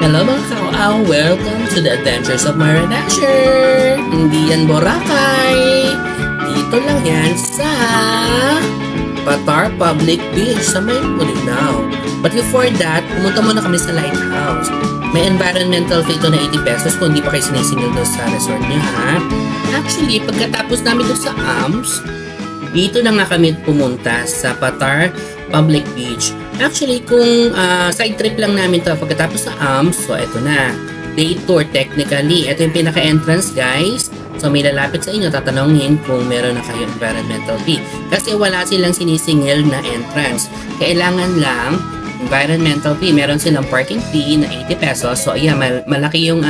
Hello mga kauaw! Welcome to the Adventures of Myra Dasher! Hindi yan Boracay! Dito lang yan sa Patar Public Beach sa may Bolinao. But before that, pumunta muna kami sa Lighthouse. May environmental fee to na 80 pesos kung hindi pa kayo sinisingil doon sa resort niyo, ha? Actually, pagkatapos namin doon sa AMS, dito na nga kami pumunta sa Patar Public Beach. Actually, kung side trip lang namin to pagkatapos sa AMS, so eto na. Day tour technically. Ito yung pinaka-entrance, guys. So may lalapit sa inyo, tatanungin kung meron na kayo environmental fee. Kasi wala silang sinisingil na entrance. Kailangan lang environmental fee. Meron silang parking fee na 80 pesos. So ayan, malaki yung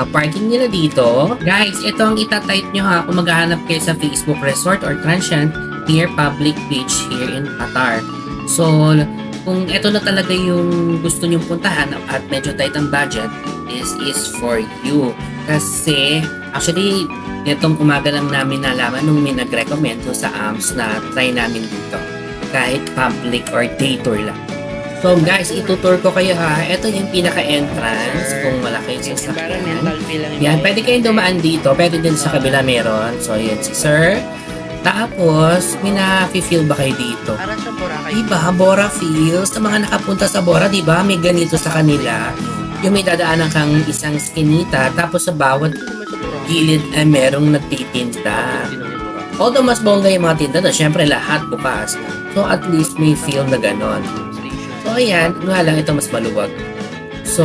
parking nila dito. Guys, ito ang itatype nyo ha kung maghahanap kayo sa Facebook Resort or Transient near Public Beach here in Patar. So, kung ito na talaga yung gusto nyong puntahan at medyo tight ang budget, this is for you. Kasi, actually, itong umaga lang namin nalaman nung may nag-recommend sa AMS na try namin dito. Kahit public or day tour lang. So guys, itutour ko kayo ha. Ito yung pinaka-entrance kung wala kayong sasakyan. Yan, pwede kayong dumaan dito. Pwede din sa kabila meron. So yan si sir. Tapos, may na-feel ba kayo dito? Parang sa Boracay. Diba? Bora feels. Sa mga nakapunta sa Bora, diba? May ganito sa kanila. Yung may dadaanan kang isang skinita. Tapos sa bawat gilid ay merong nagtitinda. Although mas bongga yung mga tinda doon, syempre lahat bukas. So at least may feel na ganon. So ayan, nga lang ito mas maluwag. So,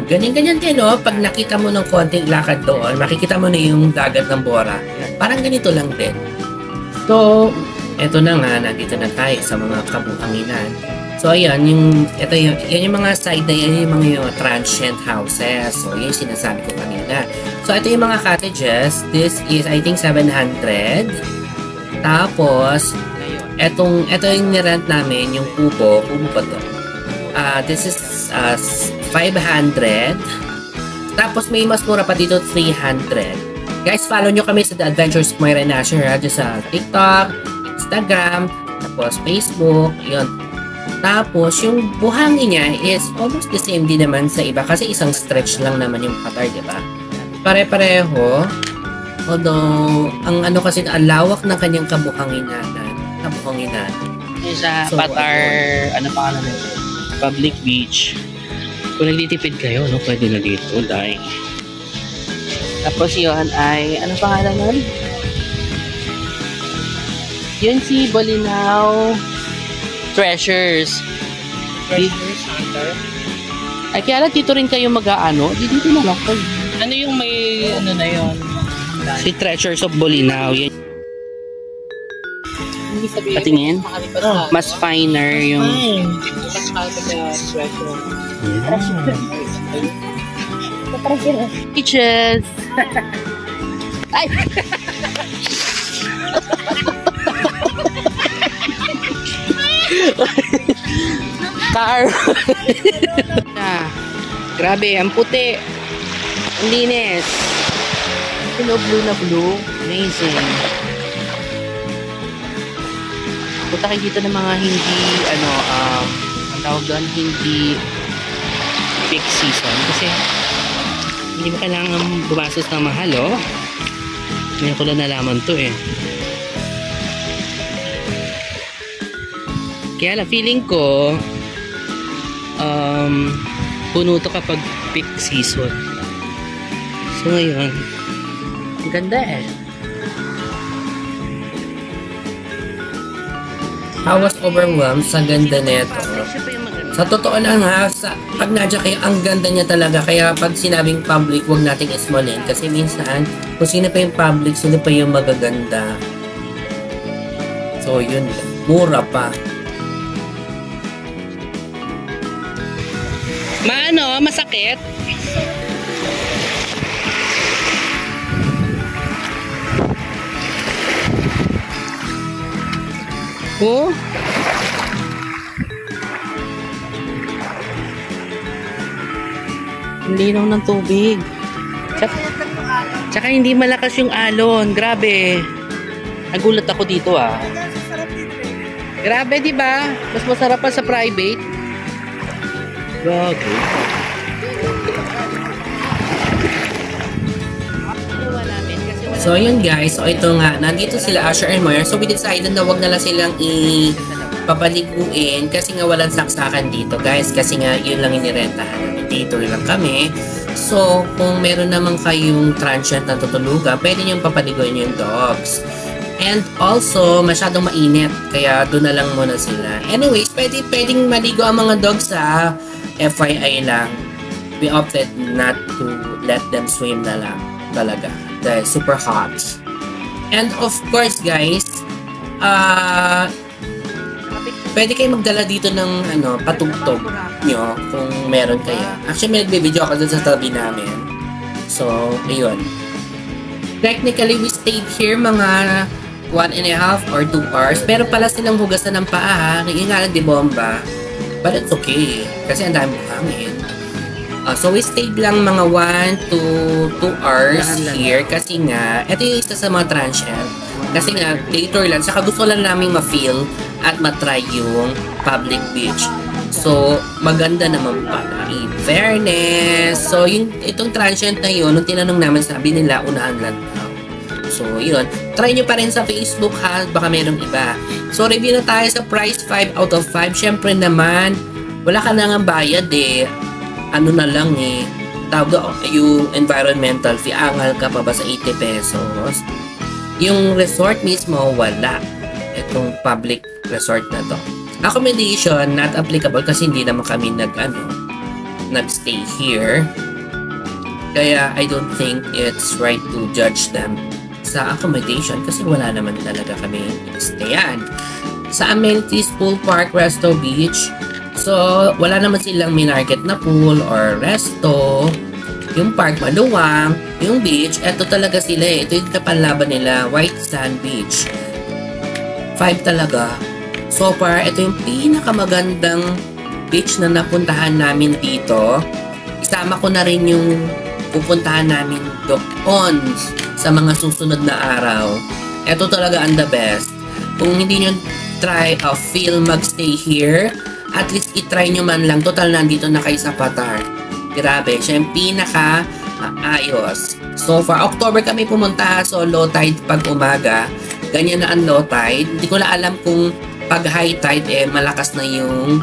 ganyan-ganyan din, no? Pag nakita mo ng konting lakad doon, makikita mo na yung dagat ng Bora. Parang ganito lang din. So, eto na nga, nandito na tayo sa mga kabuhanginan. So, ayan, yan yung mga side na yan, yung mga transient houses. So, yun yung sinasabi ko kanina. So, ito yung mga cottages. This is, I think, 700. Tapos, ito yung nirent namin, yung kubo pa to. This is 500. Tapos may mas mura pa dito, 300. Guys, follow nyo kami sa The Adventures of Myra Dasher sa TikTok, Instagram, tapos Facebook, yun. Tapos yung buhangin niya is almost the same din naman sa iba kasi isang stretch lang naman yung Patar, di ba? Pare-pareho. Although, ang kasi, ang lawak ng kanyang kabuhanginan. Yung sa Patar, ano pangalan nito? Public Beach. Kung nagtitipid kayo, no, pwede na dito, dahil. Tapos yun ay, ano pangalan nun? Yun si Bolinao Treasures. Treasures Hunter. Ay, kaya lang dito rin kayo mag-aano. Dito na lang kayo. Ano yung may, ano na yun? Si Treasures of Bolinao. Yan. Hindi sabihin. Patingin? Mas finer yung... Mas mahal sa treasure. Peaches! Ay! Car! Grabe, ang puti. Ang linis. Blue na blue. Amazing. Punta kayo dito ng mga hindi, ang tawag doon, hindi peak season. Kasi, hindi mo kailangan gumastos ng mahal, oh. Ngayon ko lang nalaman to, eh. Kaya lang, feeling ko, puno to kapag peak season. So, ngayon, ang ganda, eh. I was overwhelmed sa ganda nito. Sa totoo lang ha, pag nadya kayo, ang ganda niya talaga. Kaya pag sinabing public, huwag nating ismalin. Kasi minsan, kung sino pa yung public, sino pa yung magaganda. So yun, mura pa. Masakit? Oh? Ang linaw ng tubig. Tsaka hindi malakas yung alon. Grabe. Nagulat ako dito, ah. Grabe, di ba? Mas masarap pa sa private. Grabe. So yun guys, so ito nga, nandito sila Asher and Moyer. So we decided na wag na lang silang papaliguin kasi nga walang saksakan dito guys, kasi nga yun lang inirentahan namin dito lang kami. So kung meron naman kayong transient na tutulugan, pwede nyo papaliguin yung dogs. And also masyadong mainit, kaya doon na lang muna sila. Anyways, pwedeng maligo ang mga dogs sa FYI lang. We opted not to let them swim na lang talaga dahil super hot. And of course guys, pwede kayo magdala dito ng patugtog nyo kung meron kayo. Actually, may nagbe-video ako dun sa tabi namin. So, ayun. Technically, we stayed here mga 1.5 or 2 hours. Pero pala silang hugasan ng paa, yung nga lang di bomba. But it's okay. Kasi ang dami hangin. So, we stayed lang mga 1 to 2 hours here. Kasi nga, ito yung isa sa mga transient. Kasi nga, later lang. Saka gusto lang namin ma-feel at matry yung public beach. So, maganda naman pala. In fairness. So, itong transient na yun, nung tinanong namin, sabi nila, unahan lang daw. So, yun. Try nyo pa rin sa Facebook ha. Baka merong iba. So, review na tayo sa price 5 out of 5. Siyempre naman, wala ka na nga bayad eh. Ano na lang eh. Tawag yung environmental fee. Angal ka pa ba sa 80 pesos? Yung resort mismo, wala. Itong public resort na to. Accommodation, not applicable kasi hindi naman kami nag-stay here. Kaya I don't think it's right to judge them sa accommodation kasi wala naman talaga kami stayan. Sa amenities, pool, park, resto, beach. So, wala naman silang minarket na pool or resto. Yung park maluwang, yung beach, eto talaga sila eh. Ito yung kapanlaban nila, White Sand Beach. 5 talaga. So far, ito yung pinakamagandang beach na napuntahan namin dito. Isama ko na rin yung pupuntahan namin doon sa mga susunod na araw. Ito talaga ang the best. Kung hindi nyo feel magstay here, at least itry nyo man lang. Total, nandito na kayo sa Patar. Grabe, siya yung pinaka-ayos. So far, October kami pumunta, so low tide pag umaga. Ganyan na ang low tide. Hindi ko na alam kung pag high tide, malakas na yung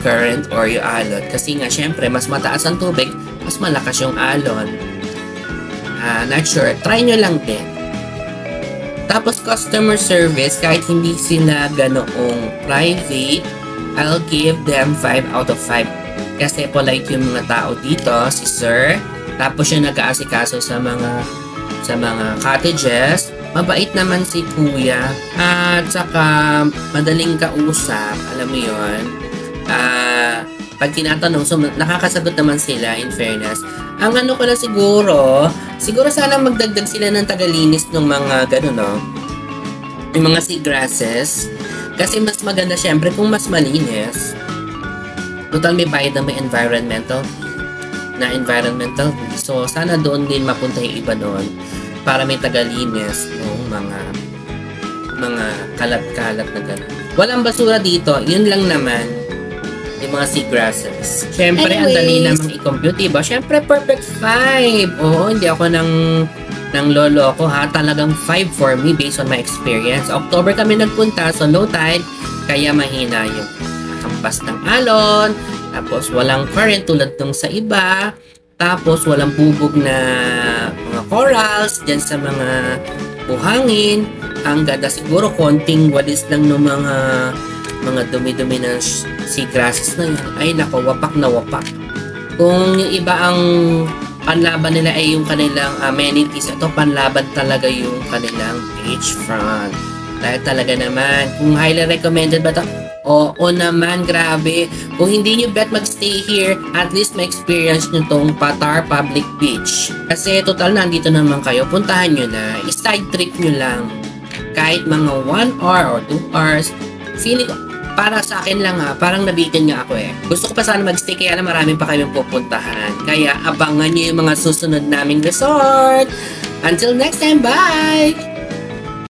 current or yung alon. Kasi nga, syempre, mas mataas ang tubig, mas malakas yung alon. Not sure. Try nyo lang din. Tapos, customer service, kahit hindi sila ganoong private, I'll give them 5 out of 5. Kasi polite yung mga tao dito, si Sir. Tapos yung nag-aasikaso sa mga cottages. Mabait naman si Kuya. At saka madaling kausap. Alam mo yun. Pag tinatanong, so nakakasagot naman sila in fairness. Ang ano ko na siguro sana magdagdag sila ng tagalinis ng mga yung mga seagrasses. Kasi mas maganda syempre kung mas malinis. Total may bayad na may environmental. So sana doon din mapunta yung iba doon para may tagalinis ng mga kalat-kalat na gano'n. Walang basura dito. Yun lang naman yung mga seagrasses. Syempre, ang dali namang i-compute, diba? Syempre, perfect 5. Oo, hindi ako ng lolo ko ha. Talagang 5 for me based on my experience. October kami nagpunta, so low tide, kaya mahina yung kampas ng alon. Tapos, walang current tulad nung sa iba. Tapos, walang bubog na mga corals dyan sa mga buhangin. Ang ganda siguro, konting walis lang ng mga dumi-dumi na seagrasses na yun. Ay, nako, wapak na wapak. Kung yung iba ang panlaban nila ay yung kanilang amenities, ito panlaban talaga yung kanilang beachfront. Dahil talaga naman, kung highly recommended ba ito? Oo naman, grabe. Kung hindi nyo bet magstay here, at least may experience nyo tong Patar Public Beach. Kasi total nandito naman kayo, puntahan nyo na, i-side trip nyo lang. Kahit mga 1 hour or 2 hours, feeling ko, para sa akin lang parang nabitin nga ako eh. Gusto ko pa sana magstay kaya na marami pa kayong pupuntahan. Kaya abangan nyo yung mga susunod naming resort. Until next time, bye!